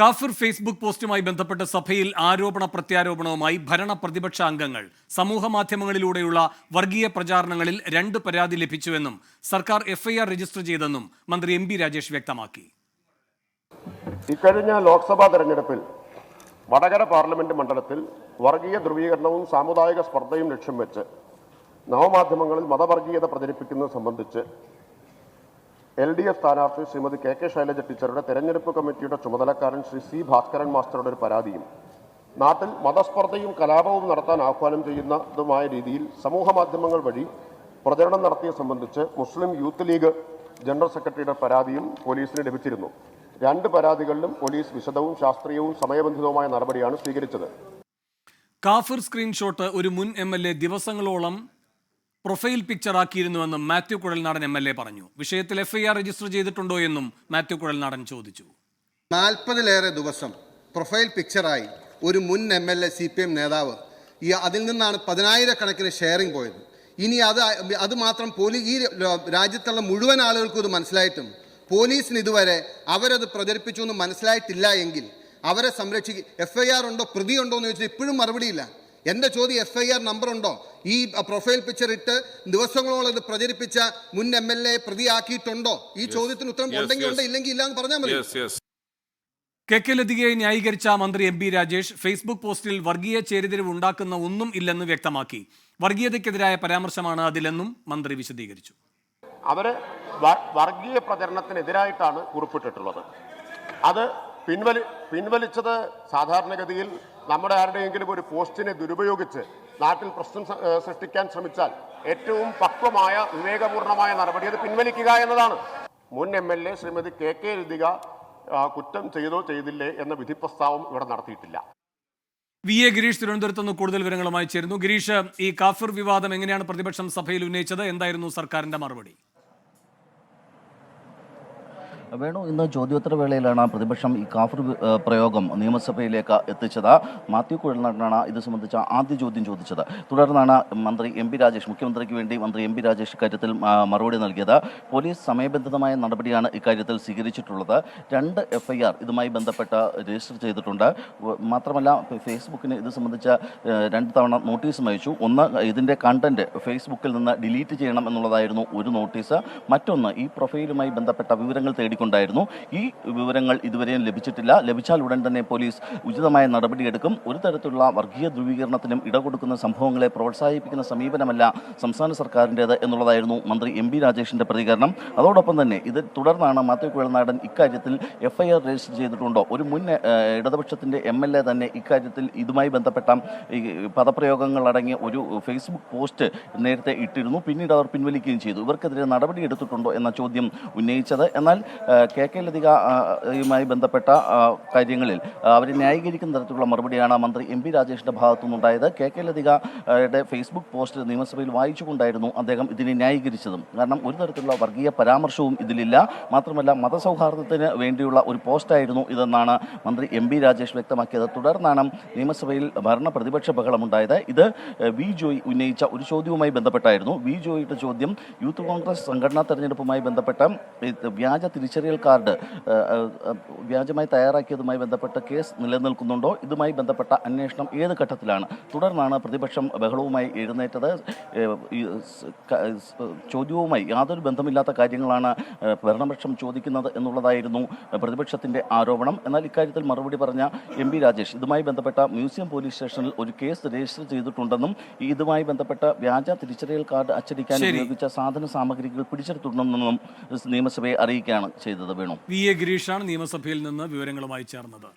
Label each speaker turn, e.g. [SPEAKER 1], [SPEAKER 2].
[SPEAKER 1] കാഫിർ ഫേസ്ബുക്ക് പോസ്റ്റുമായി ബന്ധപ്പെട്ട് സഭയിൽ ആരോപണ പ്രത്യാരോപണവുമായി ഭരണ പ്രതിപക്ഷ അംഗങ്ങൾ സമൂഹ മാധ്യമങ്ങളിലൂടെയുള്ള വർഗീയ പ്രചാരണങ്ങളിൽ 2 പരാതി ലഭിച്ചുവെന്നും സർക്കാർ എഫ്ഐആർ രജിസ്റ്റർ ചെയ്തെന്നും മന്ത്രി എം.ബി. രാജേഷ് വ്യക്തമാക്കി.
[SPEAKER 2] ഇക്കഴിഞ്ഞ ലോക്സഭാ തെരഞ്ഞെടുപ്പിൽ വടകര പാർലമെന്റ് മണ്ഡലത്തിൽ വർഗീയ ധ്രുവീകരണവും സാമുദായിക സ്പർദ്ധയും ലക്ഷ്യം വെച്ച് നവമാധ്യമങ്ങളിൽ മതവർഗീയത പ്രചരിപ്പിക്കുന്നത് സംബന്ധിച്ച് LDF സ്ഥാനാർത്ഥി ശ്രീമതി KK ശൈലജ ടീച്ചറുടെ തെരഞ്ഞെടുപ്പ് കമ്മിറ്റിയുടെ ചുമതലക്കാരൻ ശ്രീ C ഭാസ്കരൻ മാസ്റ്ററുടെ ഒരു പരാതിയും നാട്ടിൽ മതസ്പർദ്ധയും കലാപവും നടത്താൻ ആഹ്വാനം ചെയ്യുന്നതുമായ രീതിയിൽ സമൂഹ മാധ്യമങ്ങൾ വഴി പ്രചരണം നടത്തിയ സംബന്ധിച്ച് മുസ്ലിം യൂത്ത് ലീഗ് ജനറൽ സെക്രട്ടറിയുടെ പരാതിയും പോലീസിന് ലഭിച്ചിരുന്നു. 2 പരാതികളിലും പോലീസ് വിശദവും ശാസ്ത്രീയവും സമയബന്ധിതവുമായ നടപടിയാണ് സ്വീകരിച്ചത്.
[SPEAKER 1] കാഫിർ സ്ക്രീൻഷോട്ട് ഒരു മുൻ MLA ദിവസങ്ങളോളം പ്രൊഫൈൽ പിക്ചർ ആക്കിയിരുന്നുവെന്നും മാത്യു കുഴൽനാടൻ MLA പറഞ്ഞു. വിഷയത്തിൽ FIR രജിസ്റ്റർ ചെയ്തിട്ടുണ്ടോ എന്നും മാത്യു കുഴൽനാടൻ ചോദിച്ചു.
[SPEAKER 3] 40-ലേറെ ദിവസം പ്രൊഫൈൽ പിക്ചറായി ഒരു മുൻ MLA CPM നേതാവ് അതിൽ നിന്നാണ് 10,000-കണക്കിന് ഷെയറിംഗ് പോയത്. ഇനി അത് മാത്രം ഈ രാജ്യത്തുള്ള മുഴുവൻ ആളുകൾക്കും ഇത് മനസ്സിലായിട്ടും പോലീസിന് ഇതുവരെ അവരത് പ്രചരിപ്പിച്ചു എന്ന് മനസ്സിലായിട്ടില്ല എങ്കിൽ അവരെ FIR ഉണ്ടോ, പ്രതിയുണ്ടോ എന്ന് ചോദിച്ചാൽ ഇപ്പോഴും മറുപടിയില്ല. എൻ്റെ ചോദ്യം FIR നമ്പർ ഉണ്ടോ? ഈ പ്രൊഫൈൽ പിക്ചർ ഇട്ട് ദിവസങ്ങളോളം ഇത് പ്രചരിപ്പിച്ച മുൻ MLA പ്രതിയാക്കിയിട്ടുണ്ടോ? ഈ ചോദ്യത്തിന് ഉത്തരം ഉണ്ടെങ്കിൽ ഉണ്ട്, ഇല്ലെങ്കിൽ ഇല്ല എന്ന് പറഞ്ഞാൽ മതി.
[SPEAKER 1] KK ലതികയെ ന്യായീകരിച്ച മന്ത്രി എം.ബി. രാജേഷ് ഫേസ്ബുക്ക് പോസ്റ്റിൽ വർഗീയ ചേരിതിരിവ് ഉണ്ടാക്കുന്ന ഒന്നും ഇല്ലെന്ന് വ്യക്തമാക്കി. വർഗീയതയ്ക്കെതിരായ പരാമർശമാണ് അതിലെന്നും മന്ത്രി വിശദീകരിച്ചു.
[SPEAKER 2] അവര് വർഗീയ പ്രചരണത്തിനെതിരായിട്ടാണ് കുറിപ്പിട്ടിട്ടുള്ളത്. അത് പിൻവലിച്ചത് സാധാരണഗതിയിൽ നമ്മുടെ ആരുടെയെങ്കിലും ഒരു പോസ്റ്റിനെ ദുരുപയോഗിച്ച് നാട്ടിൽ പ്രശ്നം സൃഷ്ടിക്കാൻ ശ്രമിച്ചാൽ ഏറ്റവും പക്വമായ വിവേകപൂർണമായ നടപടി അത് പിൻവലിക്കുക എന്നതാണ്. മുൻ MLA ശ്രീമതി KK ലതിക കുറ്റം ചെയ്തോ ചെയ്തില്ലേ എന്ന വിധി പ്രസ്താവം ഇവിടെ നടത്തിയിട്ടില്ല.
[SPEAKER 1] VA ഗിരീഷ് തിരുവനന്തപുരത്ത് നിന്ന് കൂടുതൽ വിവരങ്ങളുമായി ചേരുന്നു. ഗിരീഷ്, ഈ കാഫിർ വിവാദം എങ്ങനെയാണ് പ്രതിപക്ഷം സഭയിൽ ഉന്നയിച്ചത്? എന്തായിരുന്നു സർക്കാരിന്റെ മറുപടി?
[SPEAKER 4] വേണു, ഇന്ന് ചോദ്യോത്തരവേളയിലാണ് പ്രതിപക്ഷം ഈ കാഫിർ പ്രയോഗം നിയമസഭയിലേക്ക് എത്തിച്ചത്. മാത്യു കുഴൽനാടനാണ് ഇത് സംബന്ധിച്ച ആദ്യ ചോദ്യം ചോദിച്ചത്. തുടർന്നാണ് മന്ത്രി എം.ബി. രാജേഷ്, മുഖ്യമന്ത്രിക്ക് വേണ്ടി മന്ത്രി എം.ബി. രാജേഷ് ഇക്കാര്യത്തിൽ മറുപടി നൽകിയത്. പോലീസ് സമയബന്ധിതമായ നടപടിയാണ് ഇക്കാര്യത്തിൽ സ്വീകരിച്ചിട്ടുള്ളത്. 2 FIR ഇതുമായി ബന്ധപ്പെട്ട് രജിസ്റ്റർ ചെയ്തിട്ടുണ്ട്. മാത്രമല്ല ഫേസ്ബുക്കിന് ഇത് സംബന്ധിച്ച 2 തവണ നോട്ടീസും അയച്ചു. ഒന്ന്, ഇതിൻ്റെ കണ്ടന്റ് ഫേസ്ബുക്കിൽ നിന്ന് ഡിലീറ്റ് ചെയ്യണം എന്നുള്ളതായിരുന്നു ഒരു നോട്ടീസ്. മറ്റൊന്ന്, ഈ പ്രൊഫൈലുമായി ബന്ധപ്പെട്ട വിവരങ്ങൾ ഉണ്ടായിരുന്നു. ഈ വിവരങ്ങൾ ഇതുവരെയും ലഭിച്ചിട്ടില്ല. ലഭിച്ചാൽ ഉടൻ തന്നെ പോലീസ് ഉചിതമായ നടപടിയെടുക്കും. ഒരു തരത്തിലുള്ള വർഗീയ ധ്രുവീകരണത്തിനും ഇടകൊടുക്കുന്ന സംഭവങ്ങളെ പ്രോത്സാഹിപ്പിക്കുന്ന സമീപനമല്ല സംസ്ഥാന സർക്കാരിൻ്റേത് എന്നുള്ളതായിരുന്നു മന്ത്രി എം.ബി. രാജേഷിൻ്റെ പ്രതികരണം. അതോടൊപ്പം തന്നെ ഇത് തുടർന്നാണ് മാത്യു കുഴൽനാടൻ ഇക്കാര്യത്തിൽ FIR രജിസ്റ്റർ ചെയ്തിട്ടുണ്ടോ, ഒരു മുൻ ഇടതുപക്ഷത്തിൻ്റെ MLA തന്നെ ഇക്കാര്യത്തിൽ ഇതുമായി ബന്ധപ്പെട്ട ഈ പദപ്രയോഗങ്ങൾ അടങ്ങിയ ഒരു ഫേസ്ബുക്ക് പോസ്റ്റ് നേരത്തെ ഇട്ടിരുന്നു. പിന്നീട് അവർ പിൻവലിക്കുകയും ചെയ്തു. ഇവർക്കെതിരെ നടപടി എടുത്തിട്ടുണ്ടോ എന്ന ചോദ്യം ഉന്നയിച്ചത്. എന്നാൽ KK ലതികയുമായി ബന്ധപ്പെട്ട കാര്യങ്ങളിൽ അവരെ ന്യായീകരിക്കുന്ന തരത്തിലുള്ള മറുപടിയാണ് മന്ത്രി എം.ബി. രാജേഷിൻ്റെ ഭാഗത്തു നിന്നുണ്ടായത്. KK ലതികയുടെ ഫേസ്ബുക്ക് പോസ്റ്റ് നിയമസഭയിൽ വായിച്ചുകൊണ്ടായിരുന്നു അദ്ദേഹം ഇതിനെ ന്യായീകരിച്ചതും. കാരണം ഒരു തരത്തിലുള്ള വർഗീയ പരാമർശവും ഇതിലില്ല. മാത്രമല്ല മതസൗഹാർദ്ദത്തിന് വേണ്ടിയുള്ള ഒരു പോസ്റ്റായിരുന്നു ഇതെന്നാണ് മന്ത്രി എം.ബി. രാജേഷ് വ്യക്തമാക്കിയത്. തുടർന്നാണ് നിയമസഭയിൽ ഭരണ പ്രതിപക്ഷ ബഹളമുണ്ടായത്. ഇത് വി ജോയ് ഉന്നയിച്ച ഒരു ചോദ്യവുമായി ബന്ധപ്പെട്ടായിരുന്നു. വി ജോയിയുടെ ചോദ്യം യൂത്ത് കോൺഗ്രസ് സംഘടനാ തെരഞ്ഞെടുപ്പുമായി ബന്ധപ്പെട്ട വ്യാജ തിരിച്ചറിയൽ കാർഡ് വ്യാജമായി തയ്യാറാക്കിയതുമായി ബന്ധപ്പെട്ട കേസ് നിലനിൽക്കുന്നുണ്ടോ, ഇതുമായി ബന്ധപ്പെട്ട അന്വേഷണം ഏത് ഘട്ടത്തിലാണ്? തുടർന്നാണ് പ്രതിപക്ഷം ബഹളവുമായി എഴുന്നേറ്റത്. ചോദ്യവുമായി യാതൊരു ബന്ധമില്ലാത്ത കാര്യങ്ങളാണ് ഭരണപക്ഷം ചോദിക്കുന്നത് എന്നുള്ളതായിരുന്നു പ്രതിപക്ഷത്തിൻ്റെ ആരോപണം. എന്നാൽ ഇക്കാര്യത്തിൽ മറുപടി പറഞ്ഞ എം.ബി. രാജേഷ് ഇതുമായി ബന്ധപ്പെട്ട മ്യൂസിയം പോലീസ് സ്റ്റേഷനിൽ ഒരു കേസ് രജിസ്റ്റർ ചെയ്തിട്ടുണ്ടെന്നും ഇതുമായി ബന്ധപ്പെട്ട വ്യാജ തിരിച്ചറിയൽ കാർഡ് അച്ചടിക്കാൻ ഉപയോഗിച്ച സാധന സാമഗ്രികൾ പിടിച്ചെടുത്തിട്ടുണ്ടെന്നും നിയമസഭയെ അറിയിക്കുകയാണ് ചെയ്തത്. വേണു,
[SPEAKER 1] VA ഗിരീഷാണ് നിയമസഭയിൽ നിന്ന് വിവരങ്ങളുമായി ചേർന്നത്.